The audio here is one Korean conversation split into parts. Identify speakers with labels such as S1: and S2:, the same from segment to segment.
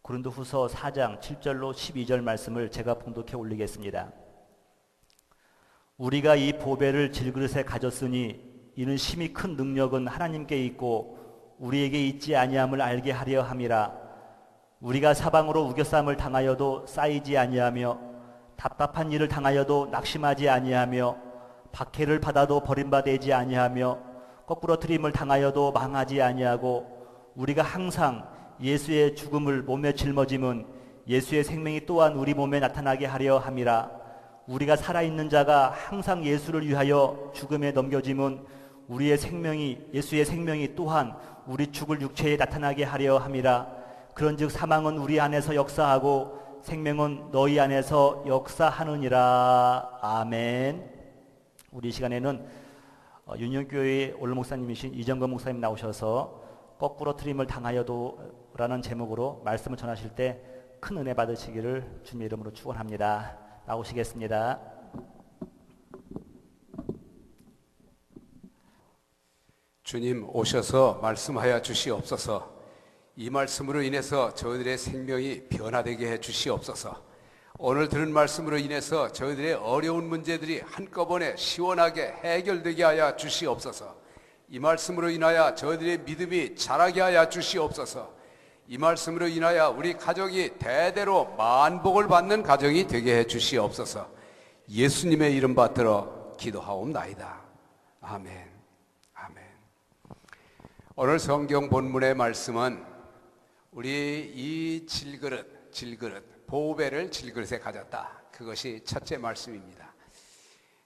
S1: 고린도후서 4장 7절로 12절 말씀을 제가 봉독해 올리겠습니다. 우리가 이 보배를 질그릇에 가졌으니 이는 심히 큰 능력은 하나님께 있고 우리에게 있지 아니함을 알게 하려 함이라. 우리가 사방으로 우겨쌈을 당하여도 쌓이지 아니하며 답답한 일을 당하여도 낙심하지 아니하며 박해를 받아도 버림받지 아니하며 거꾸로 트림을 당하여도 망하지 아니하고 우리가 항상 예수의 죽음을 몸에 짊어짐은 예수의 생명이 또한 우리 몸에 나타나게 하려 함이라. 우리가 살아있는 자가 항상 예수를 위하여 죽음에 넘겨짐은 예수의 생명이 또한 우리 죽을 육체에 나타나게 하려 함이라. 그런즉 사망은 우리 안에서 역사하고 생명은 너희 안에서 역사하느니라. 아멘. 우리 시간에는 윤영교회 원로 목사님이신 이정건 목사님 나오셔서 거꾸로 트림을 당하여도 라는 제목으로 말씀을 전하실 때 큰 은혜 받으시기를 주님의 이름으로 축원합니다. 나오시겠습니다.
S2: 주님 오셔서 말씀하여 주시옵소서. 이 말씀으로 인해서 저희들의 생명이 변화되게 해 주시옵소서. 오늘 들은 말씀으로 인해서 저희들의 어려운 문제들이 한꺼번에 시원하게 해결되게 하여 주시옵소서. 이 말씀으로 인하여 저희들의 믿음이 자라게 하여 주시옵소서. 이 말씀으로 인하여 우리 가정이 대대로 만복을 받는 가정이 되게 해 주시옵소서. 예수님의 이름 받들어 기도하옵나이다. 아멘. 아멘. 오늘 성경 본문의 말씀은 우리 이 질그릇, 보배를 질그릇에 가졌다. 그것이 첫째 말씀입니다.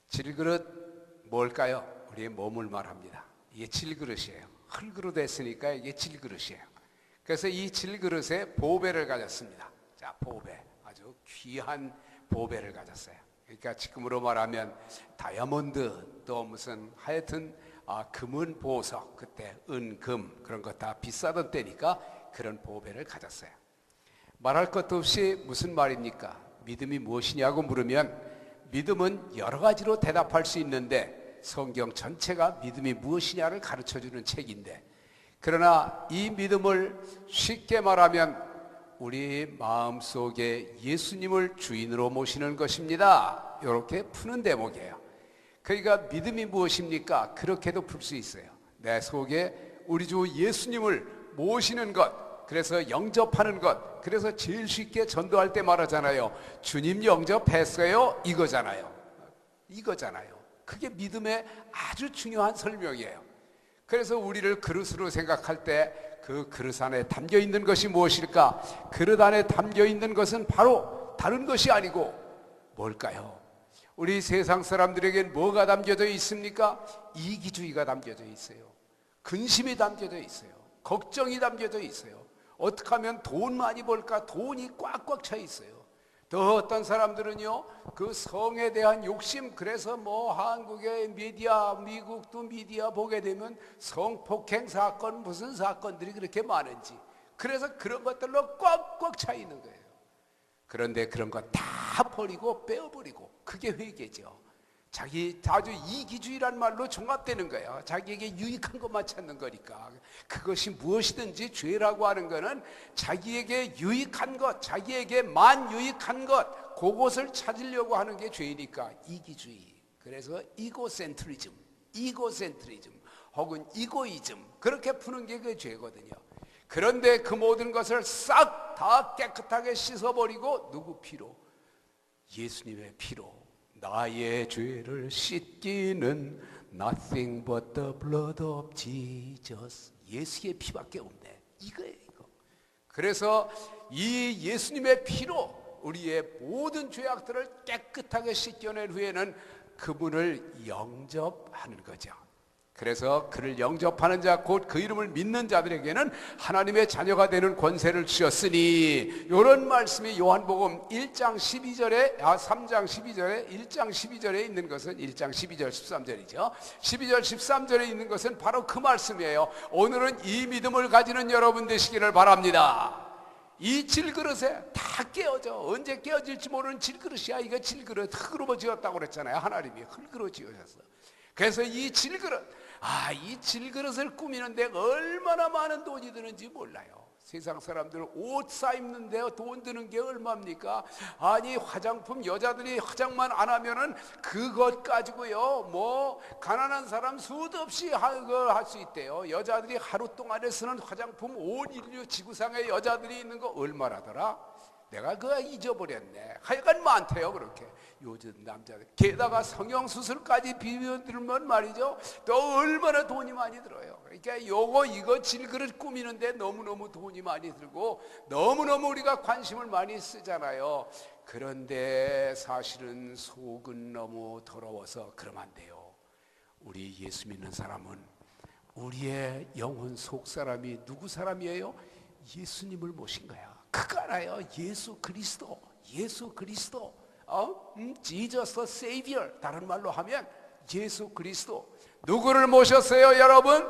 S2: 질그릇 뭘까요? 우리의 몸을 말합니다. 이게 질그릇이에요. 흙으로 됐으니까 이게 질그릇이에요. 그래서 이 질그릇에 보배를 가졌습니다. 자, 보배. 아주 귀한 보배를 가졌어요. 그러니까 지금으로 말하면 다이아몬드 또 무슨 하여튼 금은 보석, 그때 은, 금 그런 거 다 비싸던 때니까 그런 보배를 가졌어요. 말할 것도 없이 무슨 말입니까? 믿음이 무엇이냐고 물으면 믿음은 여러 가지로 대답할 수 있는데 성경 전체가 믿음이 무엇이냐를 가르쳐주는 책인데, 그러나 이 믿음을 쉽게 말하면 우리 마음속에 예수님을 주인으로 모시는 것입니다. 이렇게 푸는 대목이에요. 그러니까 믿음이 무엇입니까? 그렇게도 풀 수 있어요. 내 속에 우리 주 예수님을 모시는 것, 그래서 영접하는 것. 그래서 제일 쉽게 전도할 때 말하잖아요. 주님 영접했어요. 이거잖아요. 그게 믿음의 아주 중요한 설명이에요. 그래서 우리를 그릇으로 생각할 때 그 그릇 안에 담겨 있는 것이 무엇일까? 그릇 안에 담겨 있는 것은 바로 다른 것이 아니고 뭘까요? 우리 세상 사람들에겐 뭐가 담겨져 있습니까? 이기주의가 담겨져 있어요. 근심이 담겨져 있어요. 걱정이 담겨져 있어요. 어떻게 하면 돈 많이 벌까? 돈이 꽉꽉 차 있어요. 또 어떤 사람들은요, 그 성에 대한 욕심, 그래서 뭐 한국의 미디어, 미국도 미디어 보게 되면 성폭행 사건, 무슨 사건들이 그렇게 많은지, 그래서 그런 것들로 꽉꽉 차 있는 거예요. 그런데 그런 거 다 버리고 빼어버리고, 그게 회개죠. 아주 이기주의란 말로 종합되는 거예요. 자기에게 유익한 것만 찾는 거니까. 그것이 무엇이든지 죄라고 하는 거는 자기에게 유익한 것, 자기에게만 유익한 것, 그것을 찾으려고 하는 게 죄니까 이기주의. 그래서 이고센트리즘 혹은 이고이즘, 그렇게 푸는 게 그 죄거든요. 그런데 그 모든 것을 싹 다 깨끗하게 씻어버리고 누구 피로? 예수님의 피로 나의 죄를 씻기는 nothing but the blood of Jesus. 예수의 피밖에 없네. 이거예요, 이거. 그래서 이 예수님의 피로 우리의 모든 죄악들을 깨끗하게 씻겨낸 후에는 그분을 영접하는 거죠. 그래서 그를 영접하는 자, 곧 그 이름을 믿는 자들에게는 하나님의 자녀가 되는 권세를 주셨으니, 이런 말씀이 요한복음 1장 12절에 3장 12절에 1장 12절에 있는 것은 1장 12절 13절이죠. 12절 13절에 있는 것은 바로 그 말씀이에요. 오늘은 이 믿음을 가지는 여러분 되시기를 바랍니다. 이 질그릇에 다 깨어져. 언제 깨어질지 모르는 질그릇이야. 이거 질그릇, 흙으로 지었다고 그랬잖아요. 하나님이 흙으로 지으셨어. 그래서 이 질그릇을 꾸미는데 얼마나 많은 돈이 드는지 몰라요. 세상 사람들 옷 사입는데 돈 드는 게 얼마입니까? 아니 화장품 여자들이 화장만 안 하면은 그것 가지고요 뭐 가난한 사람 수도 없이 할 수 있대요. 여자들이 하루 동안에 쓰는 화장품 온 인류 지구상에 여자들이 있는 거 얼마라더라? 내가 그거 잊어버렸네. 하여간 많대요 그렇게. 요즘 남자들 게다가 성형수술까지 비벼들면 말이죠 또 얼마나 돈이 많이 들어요. 그러니까 이거 질그릇 꾸미는데 너무너무 돈이 많이 들고 너무너무 우리가 관심을 많이 쓰잖아요. 그런데 사실은 속은 너무 더러워서 그러면 안 돼요. 우리 예수 믿는 사람은 우리의 영혼 속 사람이 누구 사람이에요? 예수님을 모신 거야. 그거 알아요. 예수 그리스도, 예수 그리스도. Jesus the Savior. 다른 말로 하면 예수 그리스도. 누구를 모셨어요, 여러분?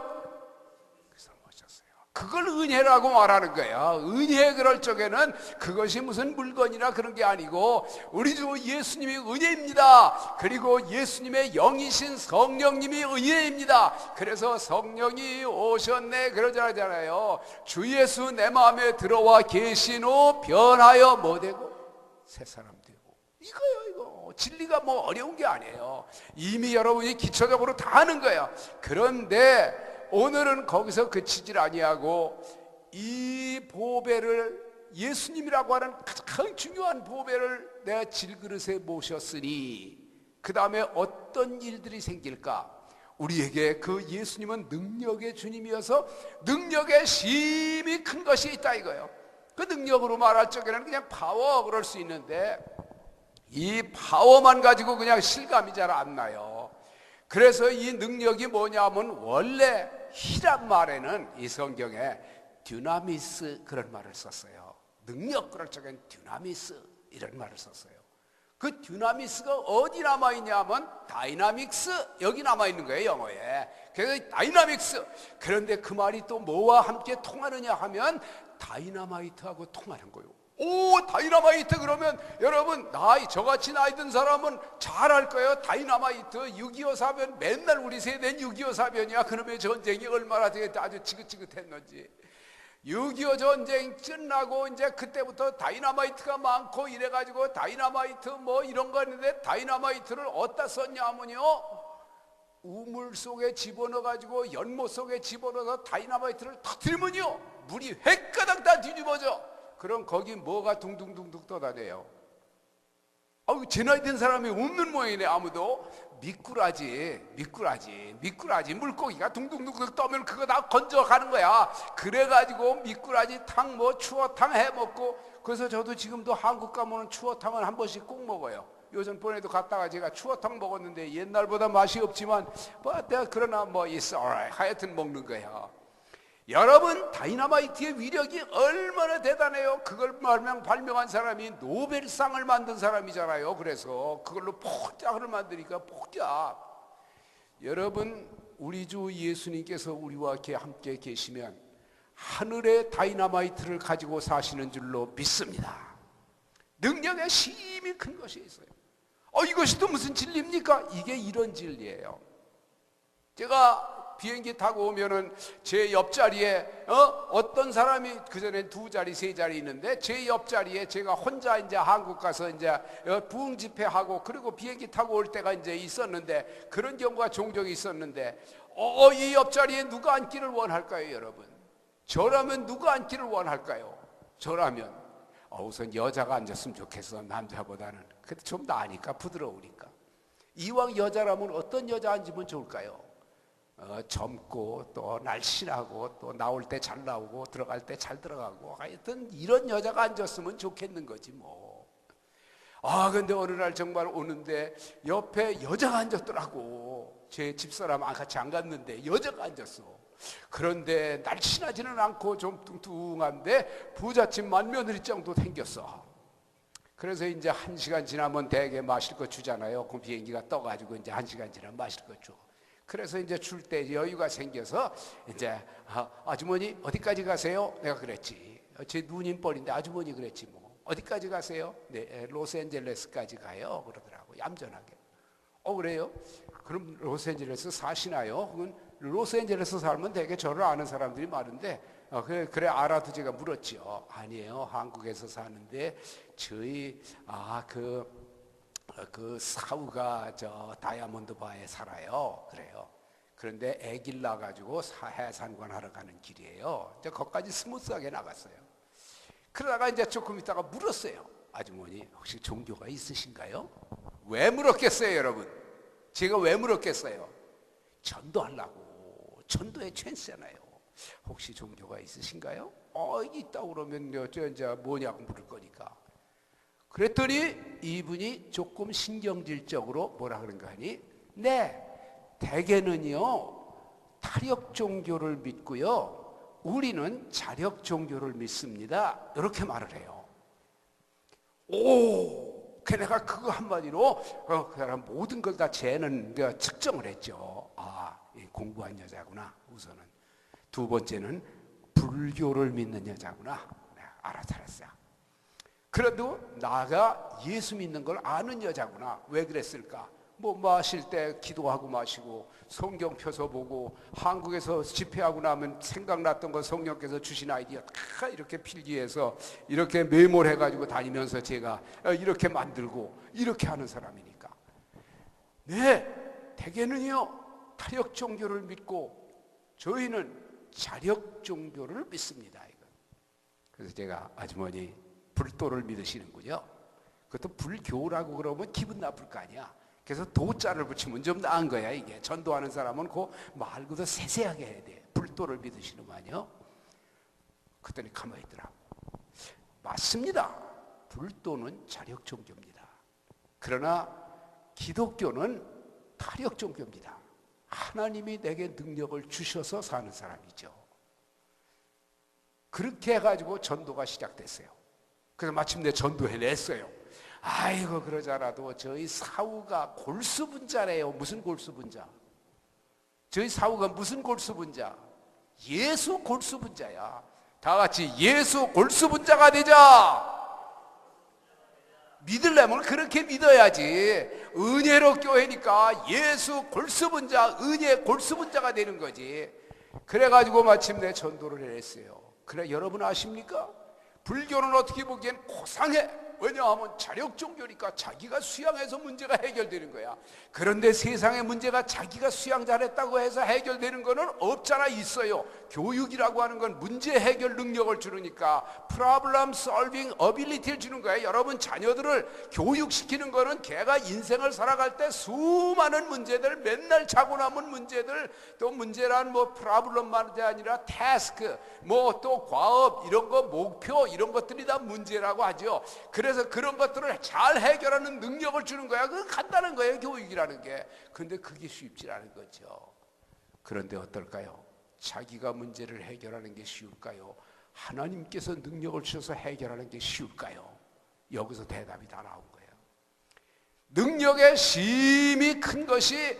S2: 그리스도를 모셨어요. 그걸 은혜라고 말하는 거예요. 은혜 그럴 적에는 그것이 무슨 물건이나 그런 게 아니고 우리 주 예수님이 은혜입니다. 그리고 예수님의 영이신 성령님이 은혜입니다. 그래서 성령이 오셨네 그러잖아요. 주 예수 내 마음에 들어와 계신 후 변하여 뭐 되고? 새 사람 되고. 이거요 이거. 진리가 뭐 어려운 게 아니에요. 이미 여러분이 기초적으로 다 아는 거예요. 그런데 오늘은 거기서 그치질 아니하고 이 보배를 예수님이라고 하는 가장 중요한 보배를 내가 질그릇에 모셨으니 그 다음에 어떤 일들이 생길까? 우리에게 그 예수님은 능력의 주님이어서 능력의 심히 큰 것이 있다 이거예요. 그 능력으로 말할 적에는 그냥 파워 그럴 수 있는데 이 파워만 가지고 그냥 실감이 잘 안 나요. 그래서 이 능력이 뭐냐면 원래 히란 말에는 이 성경에 듀나미스 그런 말을 썼어요. 능력 그럴 적엔 듀나미스 이런 말을 썼어요. 그 듀나미스가 어디 남아있냐면 다이나믹스 여기 남아있는 거예요 영어에. 그래서 다이나믹스. 그런데 그 말이 또 뭐와 함께 통하느냐 하면 다이나마이트하고 통하는 거예요. 오 다이나마이트 그러면 여러분 저같이 나이 든 사람은 잘 알 거예요. 다이나마이트 6.25 사변 맨날 우리 세대는 6.25 사변이야. 그놈의 전쟁이 얼마나 되게 아주 지긋지긋했는지. 6.25 전쟁 끝나고 이제 그때부터 다이나마이트가 많고 이래가지고 다이나마이트 뭐 이런 거 했는데 다이나마이트를 어디다 썼냐 하면요 우물 속에 집어넣어가지고 연못 속에 집어넣어서 다이나마이트를 터뜨리면요 물이 획가닥 다 뒤집어져. 그럼 거기 뭐가 둥둥둥둥 떠다녀요? 제 나이 된 사람이 없는 모양이네. 아무도. 미꾸라지 물고기가 둥둥둥둥 떠면 그거 다 건져가는 거야. 그래가지고 미꾸라지탕 뭐 추어탕 해먹고. 그래서 저도 지금도 한국 가면 추어탕을 한 번씩 꼭 먹어요. 요즘번에도 갔다가 제가 추어탕 먹었는데 옛날보다 맛이 없지만 그러나 뭐 있어 하여튼 먹는 거야. 여러분 다이나마이트의 위력이 얼마나 대단해요. 그걸 발명한 사람이 노벨상을 만든 사람이잖아요. 그래서 그걸로 폭작을 만드니까 폭작. 여러분 우리 주 예수님께서 우리와 함께 계시면 하늘의 다이나마이트를 가지고 사시는 줄로 믿습니다. 능력의 힘이 큰 것이 있어요. 이것이 또 무슨 진리입니까? 이게 이런 진리예요. 제가 비행기 타고 오면은 제 옆자리에 어떤 사람이 그전엔 2자리 3자리 있는데 제 옆자리에 제가 혼자 이제 한국 가서 이제 부흥 집회하고 그리고 비행기 타고 올 때가 이제 있었는데 그런 경우가 종종 있었는데 이 옆자리에 누가 앉기를 원할까요, 여러분? 저라면 누가 앉기를 원할까요? 저라면 우선 여자가 앉았으면 좋겠어. 남자보다는. 근데 좀 나으니까 부드러우니까. 이왕 여자라면 어떤 여자 앉으면 좋을까요? 젊고 또 날씬하고 또 나올 때 잘 나오고 들어갈 때 잘 들어가고 하여튼 이런 여자가 앉았으면 좋겠는 거지 뭐. 근데 어느 날 정말 오는데 옆에 여자가 앉았더라고. 제 집사람 같이 안 갔는데 여자가 앉았어. 그런데 날씬하지는 않고 좀 뚱뚱한데 부잣집 맏며느리 정도 생겼어. 그래서 이제 1시간 지나면 대개 마실 거 주잖아요. 그 비행기가 떠가지고 이제 1시간 지나면 마실 거 줘. 그래서 이제 줄 때 여유가 생겨서 이제 아주머니 어디까지 가세요? 내가 그랬지. 제 누님 뻘인데 아주머니 그랬지 뭐. 어디까지 가세요? 네, 로스앤젤레스까지 가요. 그러더라고. 얌전하게. 그래요? 그럼 로스앤젤레스 사시나요? 그건 로스앤젤레스 살면 되게 저를 아는 사람들이 많은데 그래 알아도 제가 물었죠. 아니에요, 한국에서 사는데 저희 그 사우가 저 다이아몬드 바에 살아요. 그래요. 그런데 애기를 낳아가지고 해상관 하러 가는 길이에요. 이제 거기까지 스무스하게 나갔어요. 그러다가 이제 조금 있다가 물었어요. 아주머니 혹시 종교가 있으신가요? 왜 물었겠어요, 여러분? 제가 왜 물었겠어요? 전도하려고. 전도의 찬스잖아요. 혹시 종교가 있으신가요? 있다고 그러면 저 이제 뭐냐고 물을 거니까. 그랬더니 이분이 조금 신경질적으로 뭐라 그런가 하니, 네, 대개는요 타력 종교를 믿고요, 우리는 자력 종교를 믿습니다. 이렇게 말을 해요. 그 내가 그거 한마디로 그 사람 모든 걸 다 쟤는 측정을 했죠. 공부한 여자구나 우선은. 두 번째는 불교를 믿는 여자구나. 알았어요. 그래도 나가 예수 믿는 걸 아는 여자구나. 왜 그랬을까? 뭐 마실 때 기도하고 마시고 성경 펴서 보고, 한국에서 집회하고 나면 생각났던 거 성령께서 주신 아이디어 다 이렇게 필기해서 이렇게 메모해가지고 다니면서 제가 이렇게 만들고 이렇게 하는 사람이니까. 네, 대개는요 타력 종교를 믿고 저희는 자력 종교를 믿습니다. 그래서 제가 아주머니 불도를 믿으시는군요. 그것도 불교라고 그러면 기분 나쁠 거 아니야. 그래서 도자를 붙이면 좀 나은 거야. 이게 전도하는 사람은 그 말고도 세세하게 해야 돼. 불도를 믿으시는군요. 그랬더니 가만히 있더라. 맞습니다. 불도는 자력 종교입니다. 그러나 기독교는 타력 종교입니다. 하나님이 내게 능력을 주셔서 사는 사람이죠. 그렇게 해가지고 전도가 시작됐어요. 그래서 마침내 전도해냈어요. 아이고, 그러자라도 저희 사우가 골수분자래요. 무슨 골수분자? 저희 사우가 무슨 골수분자? 예수 골수분자야. 다 같이 예수 골수분자가 되자. 믿으려면 그렇게 믿어야지. 은혜로 교회니까 예수 골수분자, 은혜 골수분자가 되는 거지. 그래가지고 마침내 전도를 해냈어요. 그래, 여러분 아십니까? 불교는 어떻게 보기엔 고상해. 왜냐하면 자력 종교니까 자기가 수양해서 문제가 해결되는 거야. 그런데 세상의 문제가 자기가 수양 잘했다고 해서 해결되는 거는 없잖아. 있어요. 교육이라고 하는 건 문제 해결 능력을 주니까 problem solving ability를 주는 거야. 여러분 자녀들을 교육시키는 거는 걔가 인생을 살아갈 때 수많은 문제들, 맨날 자고 남은 문제들, 또 문제란 뭐 problem만 아니라 task, 뭐 또 과업, 이런 거 목표, 이런 것들이 다 문제라고 하죠. 그래서 그런 것들을 잘 해결하는 능력을 주는 거야. 그건 간단한 거예요, 교육이라는 게. 근데 그게 쉽지 않은 거죠. 그런데 어떨까요? 자기가 문제를 해결하는 게 쉬울까요? 하나님께서 능력을 주셔서 해결하는 게 쉬울까요? 여기서 대답이 다 나온 거예요. 능력의 심이 큰 것이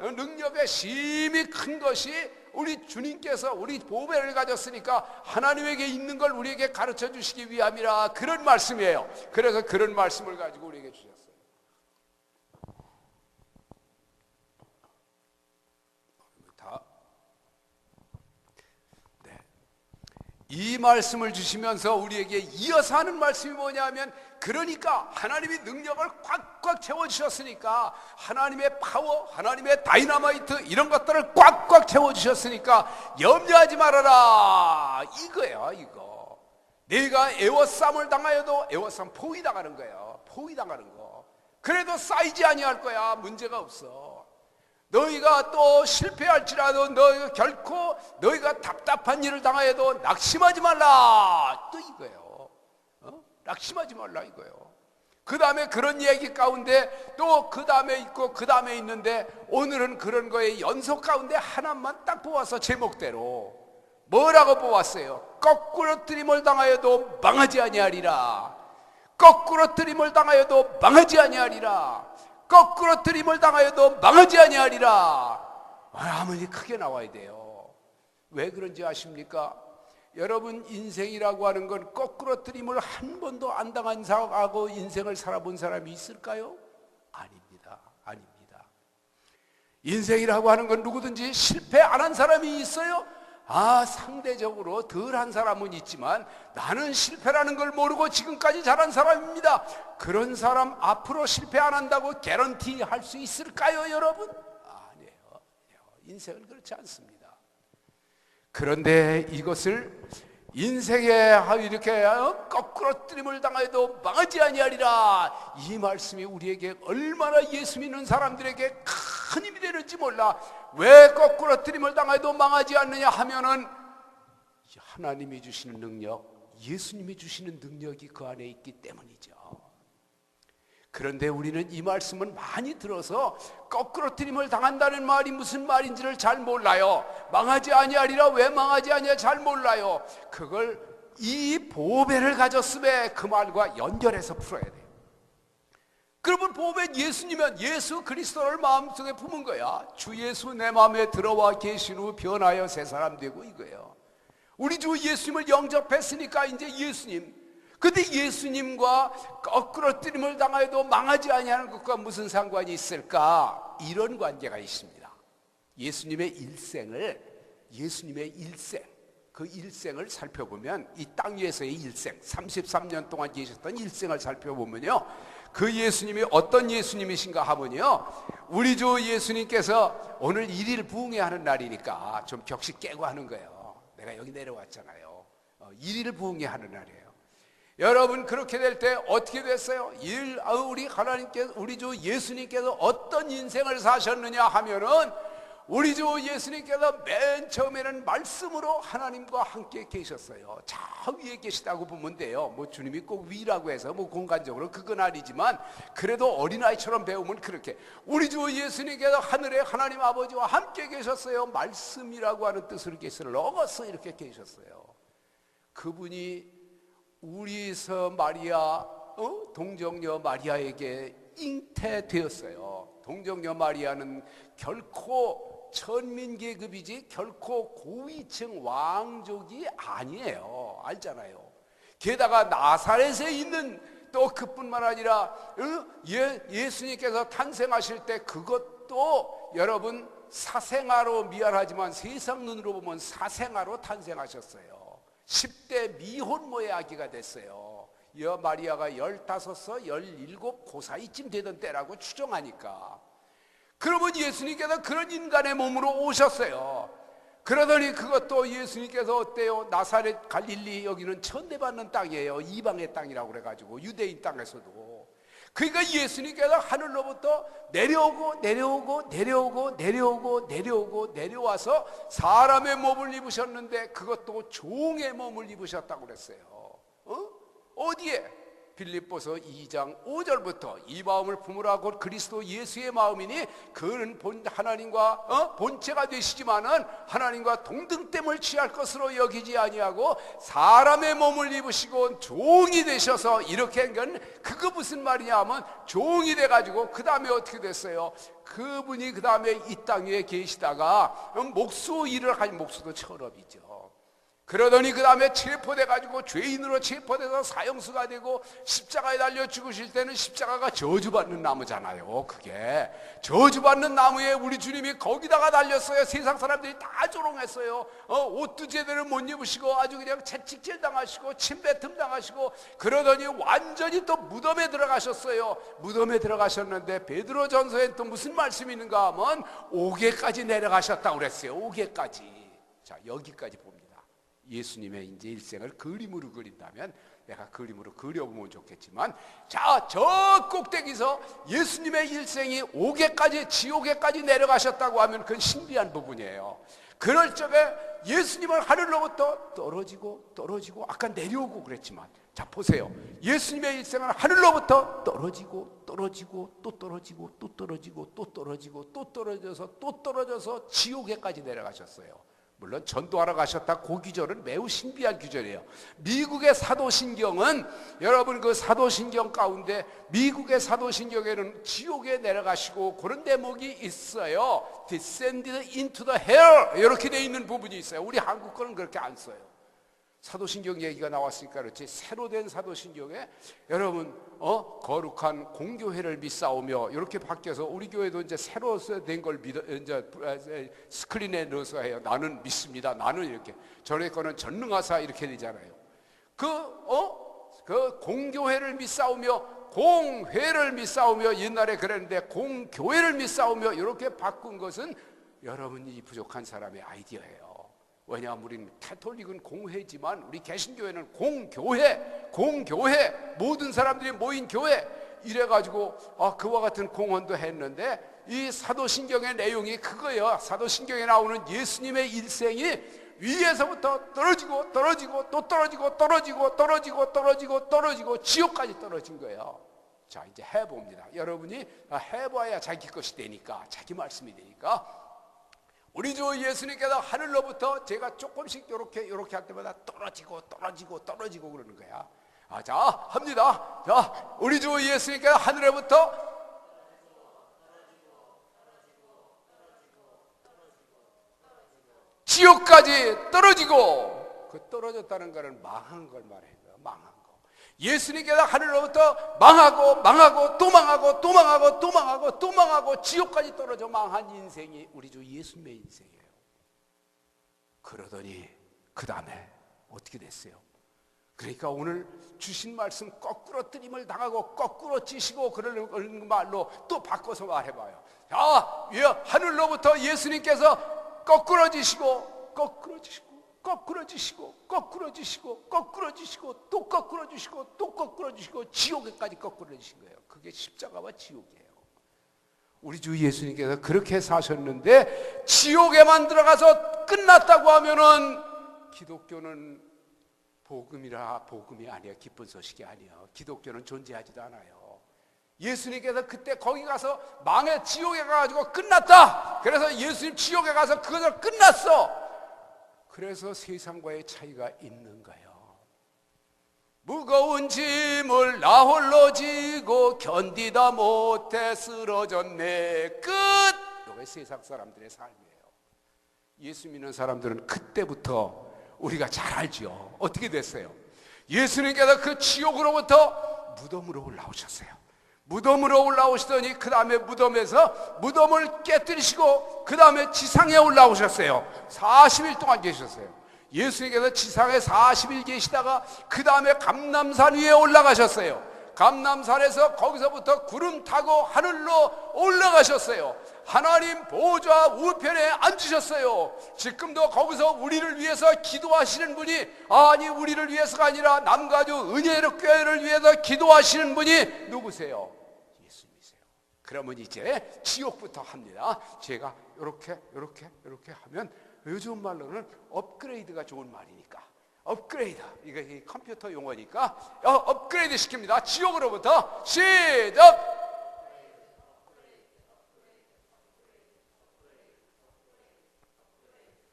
S2: 능력의 심이 큰 것이 우리 주님께서 우리 보배를 가졌으니까 하나님에게 있는 걸 우리에게 가르쳐 주시기 위함이라, 그런 말씀이에요. 그래서 그런 말씀을 가지고 우리에게 주셨어요. 이 말씀을 주시면서 우리에게 이어서 하는 말씀이 뭐냐면, 그러니까 하나님이 능력을 꽉꽉 채워주셨으니까, 하나님의 파워, 하나님의 다이너마이트 이런 것들을 꽉꽉 채워주셨으니까 염려하지 말아라, 이거예요. 이거 내가 애워쌈을 당하여도, 애워쌈 포위 당하는 거예요. 포위 당하는 거. 그래도 쌓이지 아니할 거야. 문제가 없어. 너희가 또 실패할지라도 너희가 결코 너희가 답답한 일을 당하여도 낙심하지 말라, 또 이거예요. 낙심하지 말라 이거예요. 그 다음에 그런 얘기 가운데 또 그 다음에 있고 그 다음에 있는데, 오늘은 그런 거에 연속 가운데 하나만 딱 뽑아서 제목대로 뭐라고 뽑았어요? 거꾸로 뜨림을 당하여도 망하지 아니하리라. 거꾸로 뜨림을 당하여도 망하지 아니하리라. 거꾸로 뜨림을 당하여도 망하지 아니하리라. 아무리 크게 나와야 돼요. 왜 그런지 아십니까? 여러분, 인생이라고 하는 건 거꾸로 뜨림을 한 번도 안 당한 사람하고 인생을 살아본 사람이 있을까요? 아닙니다. 아닙니다. 인생이라고 하는 건 누구든지 실패 안 한 사람이 있어요? 상대적으로 덜한 사람은 있지만 나는 실패라는 걸 모르고 지금까지 잘한 사람입니다. 그런 사람 앞으로 실패 안 한다고 개런티 할 수 있을까요, 여러분? 아니에요. 인생은 그렇지 않습니다. 그런데 이것을 인생에 이렇게 거꾸로뜨림을 당하여도 망하지 아니하리라, 이 말씀이 우리에게 얼마나 예수 믿는 사람들에게 큰 힘이 되는지 몰라. 왜 거꾸로뜨림을 당하여도 망하지 않느냐 하면은 하나님이 주시는 능력, 예수님이 주시는 능력이 그 안에 있기 때문이죠. 그런데 우리는 이 말씀은 많이 들어서 거꾸로뜨림을 당한다는 말이 무슨 말인지를 잘 몰라요. 망하지 아니하리라, 왜 망하지 아니하 잘 몰라요. 그걸 이 보배를 가졌음에 그 말과 연결해서 풀어야 돼요. 그러면 보배 예수님은 예수 그리스도를 마음속에 품은 거야. 주 예수 내 마음에 들어와 계신 후 변하여 새 사람 되고 이거예요. 우리 주 예수님을 영접했으니까 이제 예수님. 근데 예수님과 거꾸로뜨림을 당하여도 망하지 아니하는 것과 무슨 상관이 있을까? 이런 관계가 있습니다. 예수님의 일생, 그 일생을 살펴보면, 이 땅 위에서의 일생, 33년 동안 계셨던 일생을 살펴보면요, 그 예수님이 어떤 예수님이신가 하면요, 우리 주 예수님께서 오늘 1일 부흥회 하는 날이니까 좀 격식 깨고 하는 거예요. 내가 여기 내려왔잖아요. 1일 부흥회 하는 날이에요. 여러분, 그렇게 될 때 어떻게 됐어요? 우리 하나님께서, 우리 주 예수님께서 어떤 인생을 사셨느냐 하면은, 우리 주 예수님께서 맨 처음에는 말씀으로 하나님과 함께 계셨어요. 저 위에 계시다고 보면 돼요. 뭐 주님이 꼭 위라고 해서 뭐 공간적으로 그건 아니지만, 그래도 어린아이처럼 배우면 그렇게 우리 주 예수님께서 하늘에 하나님 아버지와 함께 계셨어요. 말씀이라고 하는 뜻으로 계시를 넣어서 이렇게 계셨어요. 그분이 우리 마리아, 동정녀 마리아에게 잉태되었어요. 동정녀 마리아는 결코 천민계급이지 결코 고위층 왕족이 아니에요. 알잖아요. 게다가 나사렛에 있는, 또 그뿐만 아니라 예수님께서 탄생하실 때 그것도 여러분 사생아로, 미안하지만 세상 눈으로 보면 사생아로 탄생하셨어요. 10대 미혼모의 아기가 됐어요. 마리아가 15서 17 그 사이쯤 되던 때라고 추정하니까. 그러면 예수님께서 그런 인간의 몸으로 오셨어요. 그러더니 그것도 예수님께서 어때요? 나사렛 갈릴리, 여기는 천대받는 땅이에요. 이방의 땅이라고 그래가지고, 유대인 땅에서도. 그러니까 예수님께서 하늘로부터 내려와서 사람의 몸을 입으셨는데, 그것도 종의 몸을 입으셨다고 그랬어요. 어디에? 빌립보서 2장 5절부터 이 마음을 품으라 곧 그리스도 예수의 마음이니 그는 하나님과 본체가 되시지만은 하나님과 동등됨을 취할 것으로 여기지 아니하고 사람의 몸을 입으시고 종이 되셔서, 이렇게 한 건 그거 무슨 말이냐 하면, 종이 돼가지고 그 다음에 어떻게 됐어요? 그분이 그 다음에 이 땅 위에 계시다가 목수 일을 하니, 목수도 철업이죠. 그러더니 그 다음에 체포돼가지고, 죄인으로 체포돼서 사형수가 되고, 십자가에 달려 죽으실 때는 십자가가 저주받는 나무잖아요. 그게 저주받는 나무에 우리 주님이 거기다가 달렸어요. 세상 사람들이 다 조롱했어요. 옷도 제대로 못 입으시고 아주 그냥 채찍질 당하시고 침뱉음 당하시고, 그러더니 완전히 또 무덤에 들어가셨어요. 무덤에 들어가셨는데 베드로전서에 또 무슨 말씀이 있는가 하면, 옥에까지 내려가셨다고 그랬어요. 옥에까지. 자, 여기까지 봅니다. 예수님의 이제 일생을 그림으로 그린다면, 내가 그림으로 그려보면 좋겠지만, 자, 저 꼭대기서 예수님의 일생이 옥에까지, 지옥에까지 내려가셨다고 하면 그건 신비한 부분이에요. 그럴 적에 예수님은 하늘로부터 떨어지고 아까 내려오고 그랬지만, 자 보세요. 예수님의 일생은 하늘로부터 떨어지고 또 떨어져서 지옥에까지 내려가셨어요. 물론 전도하러 가셨다, 그 규절은 매우 신비한 규절이에요. 미국의 사도신경은, 여러분 그 사도신경 가운데 미국의 사도신경에는 지옥에 내려가시고 그런 대목이 있어요. Descended into the hell, 이렇게 되어 있는 부분이 있어요. 우리 한국 거는 그렇게 안 써요. 사도신경 얘기가 나왔으니까 그렇지, 새로 된 사도신경에 여러분 거룩한 공교회를 믿사오며 이렇게 바뀌어서 우리 교회도 이제 새로 된 걸 이제 스크린에 넣어서 해요. 나는 믿습니다. 나는 이렇게, 전에 거는 전능하사 이렇게 되잖아요. 그 공교회를 믿사오며, 공회를 믿사오며, 옛날에 그랬는데 공교회를 믿사오며 이렇게 바꾼 것은 여러분이 부족한 사람의 아이디어예요. 왜냐하면 우리는 가톨릭은 공회지만 우리 개신교회는 공교회, 모든 사람들이 모인 교회 이래가지고 그와 같은 공헌도 했는데, 이 사도신경의 내용이 그거예요. 사도신경에 나오는 예수님의 일생이 위에서부터 떨어지고 떨어지고 또 떨어지고 떨어지고 떨어지고 떨어지고 떨어지고 지옥까지 떨어진 거예요. 자, 이제 해봅니다. 여러분이 해봐야 자기 것이 되니까, 자기 말씀이 되니까. 우리 주 예수님께서 하늘로부터 제가 조금씩 이렇게 할 때마다 떨어지고 그러는 거야. 자, 합니다. 자, 우리 주 예수님께서 하늘로부터 지옥까지 떨어지고, 그 떨어졌다는 것은 망한 걸 말해요. 망한 거. 예수님께서 하늘로부터 망하고 또 망하고 지옥까지 떨어져 망한 인생이 우리 주 예수님의 인생이에요. 그러더니 그 다음에 어떻게 됐어요? 그러니까 오늘 주신 말씀 거꾸로 뜨림을 당하고 거꾸로 찌시고 그러는 말로 또 바꿔서 말해봐요. 자, 하늘로부터 예수님께서 거꾸로지시고 또 거꾸로지시고 지옥에까지 거꾸로지신 거예요. 그게 십자가와 지옥이에요. 우리 주 예수님께서 그렇게 사셨는데 지옥에만 들어가서 끝났다고 하면은 기독교는 복음이 아니야. 기쁜 소식이 아니야. 기독교는 존재하지도 않아요. 예수님께서 그때 거기 가서 망해 지옥에 가가지고 끝났다. 그래서 예수님 지옥에 가서 그것을 끝났어. 그래서 세상과의 차이가 있는 거예요. 무거운 짐을 나 홀로 지고 견디다 못해 쓰러졌네. 끝! 이게 세상 사람들의 삶이에요. 예수 믿는 사람들은 그때부터 우리가 잘 알죠. 어떻게 됐어요? 예수님께서 그 지옥으로부터 무덤으로 올라오셨어요. 무덤으로 올라오시더니 그 다음에 무덤에서 무덤을 깨뜨리시고 그 다음에 지상에 올라오셨어요. 40일 동안 계셨어요. 예수님께서 지상에 40일 계시다가 그 다음에 감람산 위에 올라가셨어요. 감람산에서 거기서부터 구름 타고 하늘로 올라가셨어요. 하나님 보좌 우편에 앉으셨어요. 지금도 거기서 우리를 위해서 기도하시는 분이, 아니 우리를 위해서가 아니라 남가주 은혜로 교회를 위해서 기도하시는 분이 누구세요? 예수님이세요. 그러면 이제 지옥부터 합니다. 제가 이렇게 하면 요즘 말로는 업그레이드가 좋은 말이니까, 업그레이드, 이게 컴퓨터 용어니까 업그레이드 시킵니다. 지옥으로부터 시작.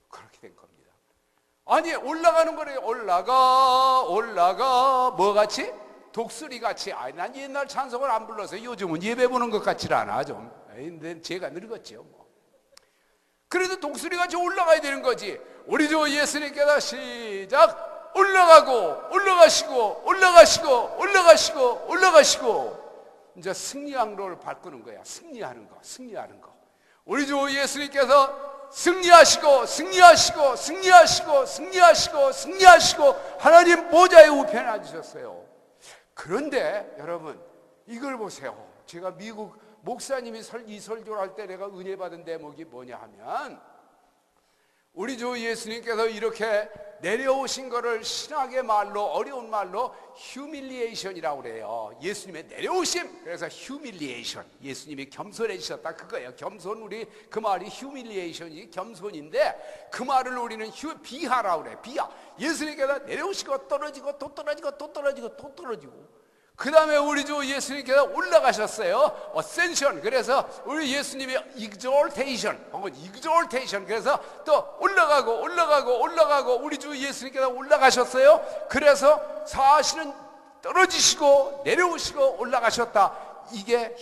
S2: 그렇게 된 겁니다. 아니 올라가는 거래요. 올라가 뭐같이? 독수리같이. 난 옛날 찬송을 안 불러서 요즘은 예배 보는 것 같지 않아 좀. 근데 제가 늙었죠 뭐. 그래도 독수리같이 올라가야 되는 거지. 우리 주 예수님께서 시작. 올라가시고 이제 승리항로를 바꾸는 거야. 승리하는 거. 우리 주 예수님께서 승리하시고 하나님 보좌의 우편에 앉으셨어요. 그런데 여러분 이걸 보세요. 제가 미국 목사님이 이 설교를 할 때 내가 은혜 받은 대목이 뭐냐 하면, 우리 주 예수님께서 이렇게 내려오신 거를 신학의 말로, 어려운 말로 휴밀리에이션이라고 그래요. 예수님의 내려오심. 그래서 휴밀리에이션, 예수님이 겸손해지셨다 그거예요. 겸손, 우리 그 말이 휴밀리에이션이 겸손인데, 그 말을 우리는 비하라고 그래. 비하. 예수님께서 내려오시고 떨어지고 또 떨어지고 그 다음에 우리 주 예수님께서 올라가셨어요. 어센션. 그래서 우리 예수님이 exaltation, 그래서 또 올라가고 우리 주 예수님께서 올라가셨어요. 그래서 사실은 떨어지시고 내려오시고 올라가셨다. 이게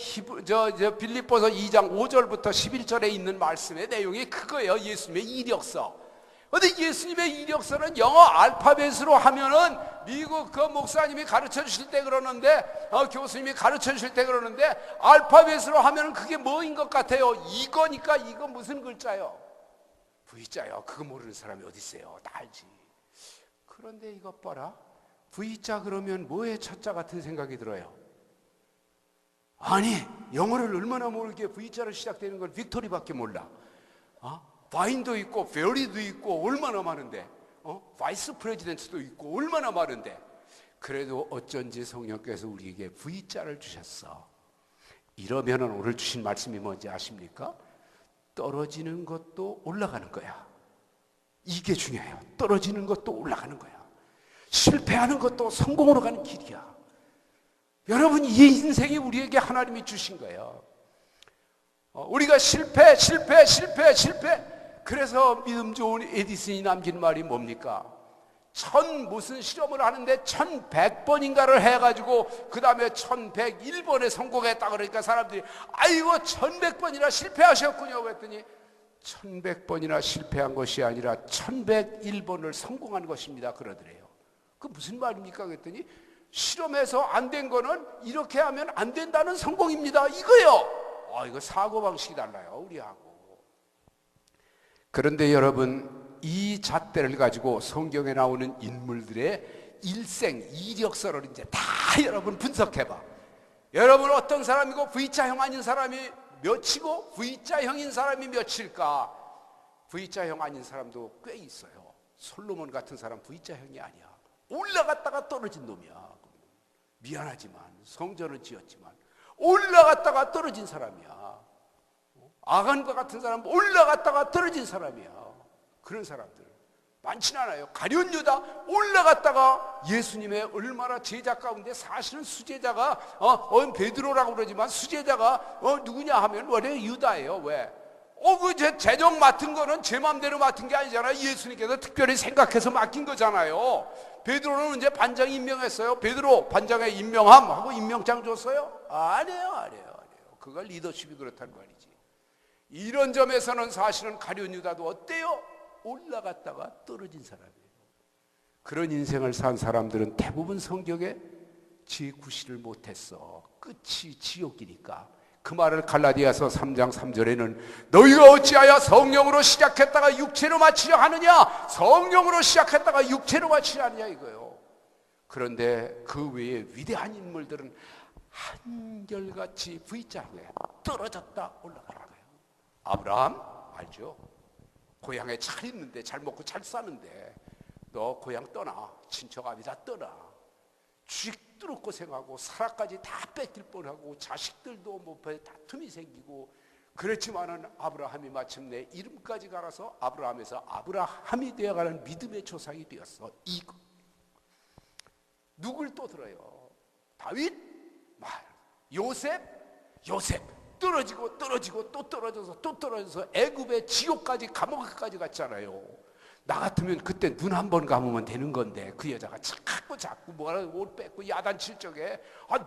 S2: 빌립보서 2장 5절부터 11절에 있는 말씀의 내용이 그거예요. 예수님의 이력서. 근데 예수님의 이력서는 영어 알파벳으로 하면은 미국 그 목사님이 가르쳐 주실 때 그러는데, 교수님이 가르쳐 주실 때 그러는데, 알파벳으로 하면은 그게 뭐인 것 같아요? 이거니까. 이거 무슨 글자요? V자요. 그거 모르는 사람이 어디 있어요? 다 알지. 그런데 이것 봐라. V자 그러면 뭐의 첫자 같은 생각이 들어요? 아니, 영어를 얼마나 모르게 V자로 시작되는 건 빅토리밖에 몰라. 바인도 있고 베리도 있고 얼마나 많은데, 바이스 프레지던트도 있고 얼마나 많은데, 그래도 어쩐지 성령께서 우리에게 V자를 주셨어. 이러면은 오늘 주신 말씀이 뭔지 아십니까? 떨어지는 것도 올라가는 거야. 이게 중요해요. 떨어지는 것도 올라가는 거야. 실패하는 것도 성공으로 가는 길이야. 여러분, 이 인생이 우리에게 하나님이 주신 거예요. 우리가 실패. 그래서 믿음 좋은 에디슨이 남긴 말이 뭡니까? 무슨 실험을 하는데 1100번인가를 해가지고 그 다음에 1101번에 성공했다 그러니까 사람들이 아이고 1100번이나 실패하셨군요 그랬더니 1100번이나 실패한 것이 아니라 1101번을 성공한 것입니다 그러더래요. 그 무슨 말입니까 그랬더니 실험해서 안 된 거는 이렇게 하면 안 된다는 성공입니다 이거요. 이거 사고방식이 달라요 우리하고. 그런데 여러분, 이 잣대를 가지고 성경에 나오는 인물들의 일생 이력서를 이제 다 여러분 분석해봐. 여러분 어떤 사람이고 V자형 아닌 사람이 몇이고 V자형인 사람이 몇일까? V자형 아닌 사람도 꽤 있어요. 솔로몬 같은 사람 V자형이 아니야. 올라갔다가 떨어진 놈이야. 미안하지만 성전은 지었지만 올라갔다가 떨어진 사람이야. 아간과 같은 사람 올라갔다가 떨어진 사람이야. 그런 사람들 많지는 않아요. 가룟 유다 올라갔다가 예수님의 얼마나 제자 가운데 사실은 수제자가 베드로라고 그러지만 수제자가 누구냐 하면 원래 유다예요. 왜? 그 재정 맡은 거는 제 마음대로 맡은 게 아니잖아요. 예수님께서 특별히 생각해서 맡긴 거잖아요. 베드로는 이제 반장 임명했어요. 베드로 반장에 임명함 하고 임명장 줬어요? 아니에요. 그걸 리더십이 그렇다는 말이지. 이런 점에서는 사실은 가룟 유다도 어때요? 올라갔다가 떨어진 사람이에요. 그런 인생을 산 사람들은 대부분 성경에 제9시를 못했어. 끝이 지옥이니까. 그 말을 갈라디아서 3장 3절에는 너희가 어찌하여 성령으로 시작했다가 육체로 마치려 하느냐? 성령으로 시작했다가 육체로 마치려 하느냐 이거예요. 그런데 그 외에 위대한 인물들은 한결같이 V자에 떨어졌다 올라가는 거예요. 아브라함 알죠? 고향에 잘 있는데 잘 먹고 잘 사는데 너 고향 떠나. 친척아비 다 떠나. 쥐뚫고 고생하고 사라까지 다 뺏길 뻔하고 자식들도 뭐 다툼이 생기고 그렇지만은 아브라함이 마침내 이름까지 갈아서 아브라함에서 아브라함이 되어가는 믿음의 조상이 되었어. 이거 누굴 또 들어요? 다윗? 요셉 떨어지고 또 떨어져서 애굽의 지옥까지 감옥까지 갔잖아요. 나 같으면 그때 눈 한 번 감으면 되는 건데 그 여자가 자꾸 옷 뺏고 야단칠 적에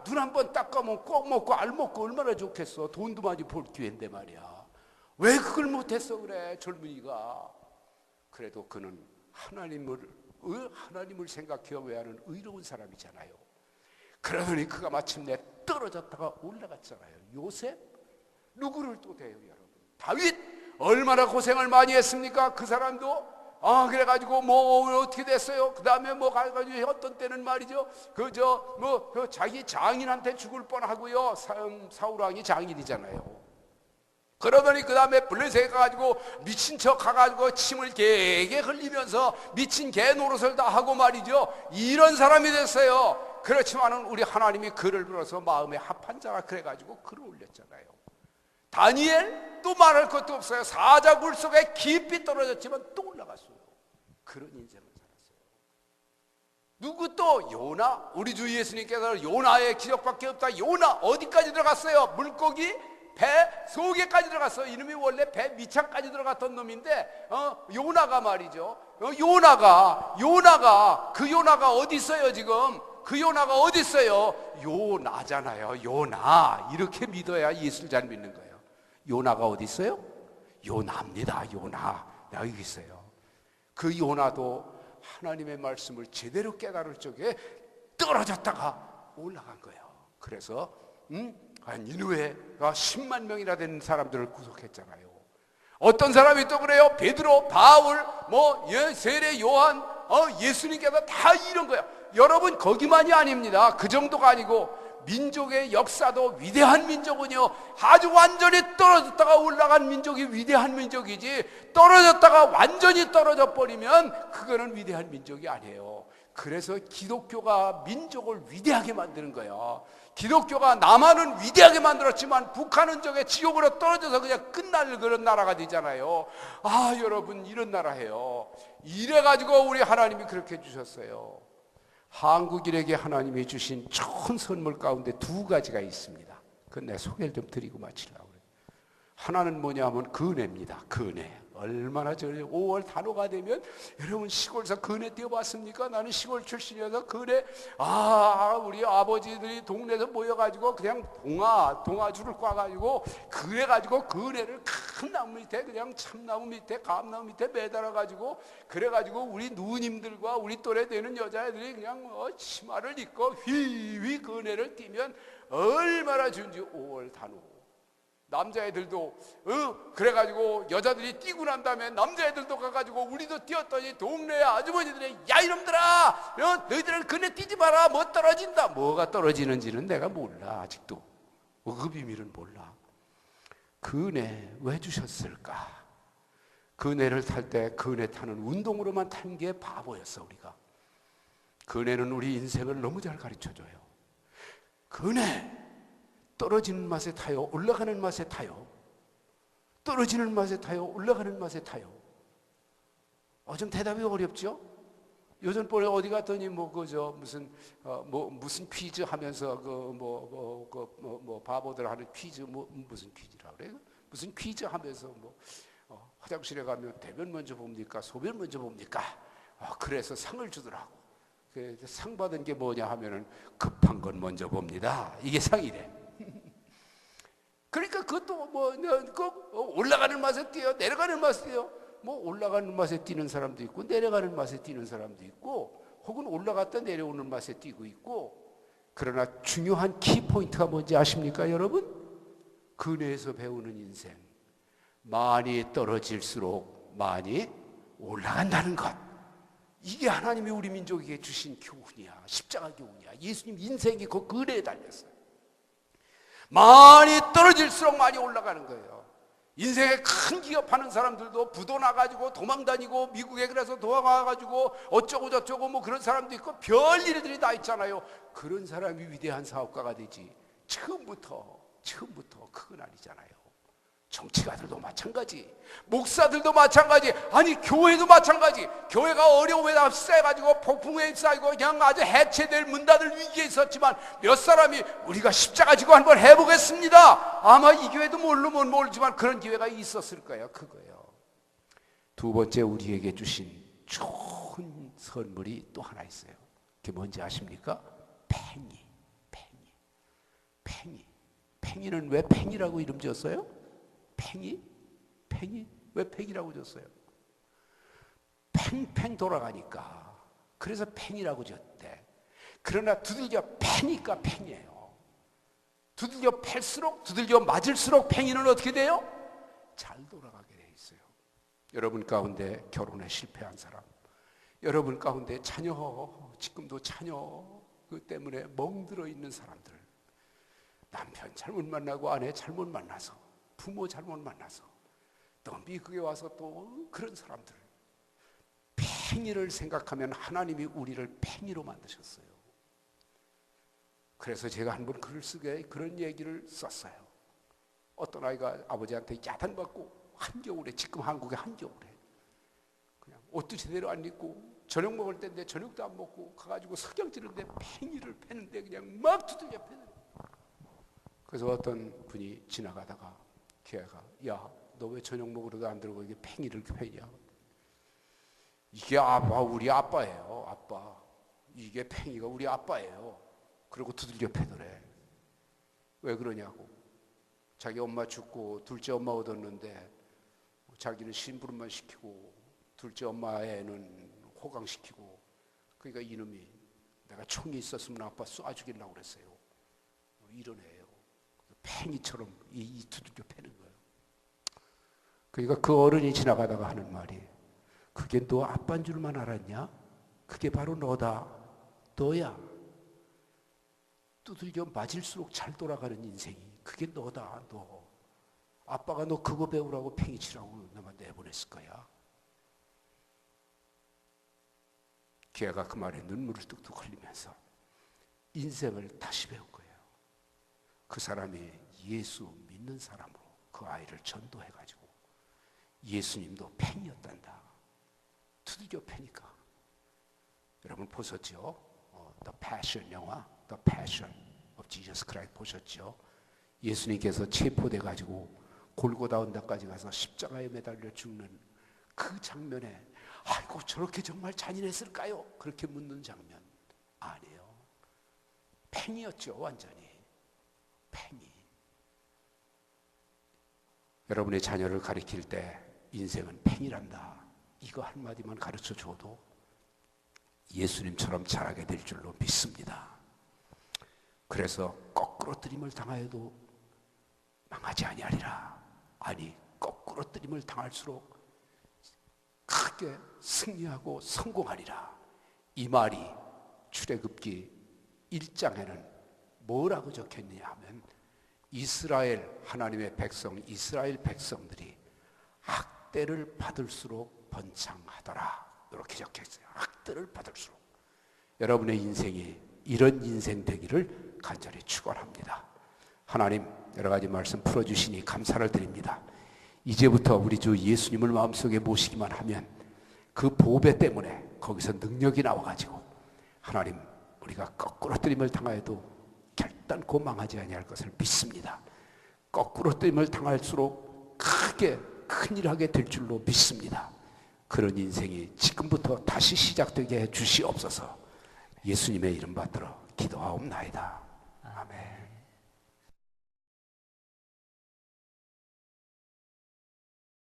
S2: 눈 한 번 딱 감으면 꼭 먹고 알 먹고 얼마나 좋겠어. 돈도 많이 벌 기회인데 말이야. 왜 그걸 못했어 그래 젊은이가. 그래도 그는 하나님을 생각해 외하는 의로운 사람이잖아요. 그러더니 그가 마침내 떨어졌다가 올라갔잖아요. 요셉? 누구를 또 대요 여러분? 다윗? 얼마나 고생을 많이 했습니까? 그 사람도 그래가지고 어떻게 됐어요? 그 다음에 가가지고 어떤 때는 말이죠. 자기 장인한테 죽을 뻔하고요. 사울왕이 장인이잖아요. 그러더니 그 다음에 블레셋에 가가지고 미친 척 가가지고 침을 개개 흘리면서 미친 개 노릇을 다 하고 말이죠. 이런 사람이 됐어요. 그렇지만은 우리 하나님이 그를 불어서 마음에 합한 자가 그래가지고 글을 올렸잖아요. 다니엘 또 말할 것도 없어요. 사자굴 속에 깊이 떨어졌지만 또 올라갔어요. 그런 인생을 살았어요. 누구 또? 요나. 우리 주 예수님께서 요나의 기적밖에 없다. 요나 어디까지 들어갔어요? 물고기 배 속에까지 들어갔어요. 이놈이 원래 배 밑창까지 들어갔던 놈인데 요나가 말이죠. 요나가 그 요나가 어디 있어요 지금? 그 요나가 어디 있어요? 요나잖아요. 요나. 이렇게 믿어야 예수를 잘 믿는 거예요. 요나가 어디 있어요? 요나입니다. 요나. 여기 있어요. 그 요나도 하나님의 말씀을 제대로 깨달을 적에 떨어졌다가 올라간 거예요. 그래서 니느웨가 10만 명이나 되는 사람들을 구속했잖아요. 어떤 사람이 또 그래요. 베드로, 바울, 세례 요한, 예수님께서 다 이런 거야. 여러분 거기만이 아닙니다. 그 정도가 아니고 민족의 역사도 위대한 민족은요, 아주 완전히 떨어졌다가 올라간 민족이 위대한 민족이지, 떨어졌다가 완전히 떨어져 버리면 그거는 위대한 민족이 아니에요. 그래서 기독교가 민족을 위대하게 만드는 거예요. 기독교가 남한은 위대하게 만들었지만 북한은 저게 지옥으로 떨어져서 그냥 끝날 그런 나라가 되잖아요. 여러분 이런 나라예요. 이래가지고 우리 하나님이 그렇게 해주셨어요. 한국인에게 하나님이 주신 좋은 선물 가운데 두 가지가 있습니다. 그건 내 소개를 좀 드리고 마치려고 그래요. 하나는 뭐냐면 근혜입니다. 근혜. 얼마나 5월 단오가 되면 여러분 시골에서 근혜 뛰어봤습니까? 나는 시골 출신이어서 근혜, 우리 아버지들이 동네에서 모여가지고 그냥 동아줄을 꽈가지고 그래가지고 근혜를 큰 나무 밑에 그냥 참나무 밑에 감나무 밑에 매달아가지고 그래가지고 우리 누님들과 우리 또래 되는 여자애들이 그냥 치마를 입고 휘휘 근혜를 뛰면 얼마나 좋은지. 5월 단오. 남자애들도 그래가지고 여자들이 뛰고 난 다음에 남자애들도 가가지고 우리도 뛰었더니 동네 아주머니들이 야 이놈들아, 너희들은 그네 뛰지 마라, 뭐 떨어진다. 뭐가 떨어지는지는 내가 몰라. 아직도 그 비밀은 몰라. 그네 왜 주셨을까? 그네를 탈 때 그네 타는 운동으로만 탄 게 바보였어. 우리가 그네는 우리 인생을 너무 잘 가르쳐줘요. 그네 떨어지는 맛에 타요? 올라가는 맛에 타요? 떨어지는 맛에 타요? 올라가는 맛에 타요? 좀 대답이 어렵죠? 요즘 번에 어디 갔더니 무슨 퀴즈 하면서 바보들 하는 퀴즈 무슨 퀴즈라 그래요? 무슨 퀴즈 하면서 화장실에 가면 대변 먼저 봅니까? 소변 먼저 봅니까? 그래서 상을 주더라고. 상 받은 게 뭐냐 하면은 급한 건 먼저 봅니다. 이게 상이래. 그러니까 그것도 올라가는 맛에 뛰어, 내려가는 맛에 뛰어. 올라가는 맛에 뛰는 사람도 있고 내려가는 맛에 뛰는 사람도 있고 혹은 올라갔다 내려오는 맛에 뛰고 있고. 그러나 중요한 키포인트가 뭔지 아십니까 여러분? 근혜에서 배우는 인생, 많이 떨어질수록 많이 올라간다는 것. 이게 하나님이 우리 민족에게 주신 교훈이야. 십자가 교훈이야. 예수님 인생이 그 근혜에 달렸어요. 많이 떨어질수록 많이 올라가는 거예요. 인생에 큰 기업하는 사람들도 부도 나가지고 도망다니고 미국에 그래서 도망가가지고 어쩌고 저쩌고 그런 사람도 있고 별일들이 다 있잖아요. 그런 사람이 위대한 사업가가 되지 처음부터 그건 아니잖아요. 정치가들도 마찬가지, 목사들도 마찬가지, 아니 교회도 마찬가지. 교회가 어려움에 쌓여가지고 폭풍에 쌓이고 그냥 아주 해체될 문 닫을 위기에 있었지만 몇 사람이 우리가 십자가 지고 한번 해보겠습니다. 아마 이 교회도 모르지만 그런 기회가 있었을 거예요. 그거예요. 두 번째 우리에게 주신 좋은 선물이 또 하나 있어요. 그게 뭔지 아십니까? 팽이. 팽이는 왜 팽이라고 이름 지었어요? 팽이? 왜 팽이라고 줬어요? 팽팽 돌아가니까 그래서 팽이라고 줬대. 그러나 두들겨 패니까 팽이에요. 두들겨 팰수록 두들겨 맞을수록 팽이는 어떻게 돼요? 잘 돌아가게 돼 있어요. 여러분 가운데 결혼에 실패한 사람, 여러분 가운데 지금도 자녀 그 때문에 멍들어 있는 사람들, 남편 잘못 만나고 아내 잘못 만나서 부모 잘못 만나서 또 미국에 와서 또 그런 사람들, 팽이를 생각하면 하나님이 우리를 팽이로 만드셨어요. 그래서 제가 한 번 글을 쓰게 그런 얘기를 썼어요. 어떤 아이가 아버지한테 야단받고 한겨울에, 지금 한국의 한겨울에 그냥 옷도 제대로 안 입고 저녁 먹을 때인데 저녁도 안 먹고 가가지고 석양 지는데 팽이를 패는데 그냥 막 두들겨 패는. 그래서 어떤 분이 지나가다가 걔가 야, 너 왜 저녁 먹으러도 안 들어오고 이게 팽이를 패냐? 이게 우리 아빠예요. 아빠. 이게 팽이가 우리 아빠예요. 그리고 두들겨 패더래. 왜 그러냐고. 자기 엄마 죽고 둘째 엄마 얻었는데 자기는 심부름만 시키고 둘째 엄마 애는 호강시키고, 그러니까 이놈이 내가 총이 있었으면 아빠 쏴 죽이려고 그랬어요. 이런 애예요. 팽이처럼 이 두들겨 패는 거예요. 그러니까 그 어른이 지나가다가 하는 말이, 그게 너 아빠인 줄만 알았냐? 그게 바로 너다. 너야. 두들겨 맞을수록 잘 돌아가는 인생이 그게 너다. 너. 아빠가 너 그거 배우라고 팽이치라고 너만 내보냈을 거야. 걔가 그 말에 눈물을 뚝뚝 흘리면서 인생을 다시 배운 거예요. 그 사람이 예수 믿는 사람으로 그 아이를 전도해가지고 예수님도 팬이었단다. 두들겨 패니까. 여러분 보셨죠? The Passion 영화, The Passion of Jesus Christ 보셨죠? 예수님께서 체포돼가지고 골고다 언덕까지 가서 십자가에 매달려 죽는 그 장면에, 아이고 저렇게 정말 잔인했을까요? 그렇게 묻는 장면 아니에요. 팽이였죠. 완전히 팽이. 여러분의 자녀를 가르칠 때 인생은 팽이란다, 이거 한마디만 가르쳐 줘도 예수님처럼 자라게 될 줄로 믿습니다. 그래서 거꾸로뜨림을 당하여도 망하지 아니하리라. 아니, 거꾸로뜨림을 당할수록 크게 승리하고 성공하리라. 이 말이 출애굽기 1장에는 뭐라고 적혔느냐 하면, 이스라엘 하나님의 백성, 이스라엘 백성들이 학대를 받을수록 번창하더라, 이렇게 적혀있어요. 학대를 받을수록. 여러분의 인생이 이런 인생 되기를 간절히 축원합니다. 하나님 여러 가지 말씀 풀어주시니 감사를 드립니다. 이제부터 우리 주 예수님을 마음속에 모시기만 하면 그 보배 때문에 거기서 능력이 나와가지고 하나님, 우리가 거꾸로뜨림을 당하여도 결단코 망하지 아니할 것을 믿습니다. 거꾸로뜨림을 당할수록 크게 큰일 하게 될 줄로 믿습니다. 그런 인생이 지금부터 다시 시작되게 해 주시옵소서. 예수님의 이름 받들어 기도하옵나이다. 아멘.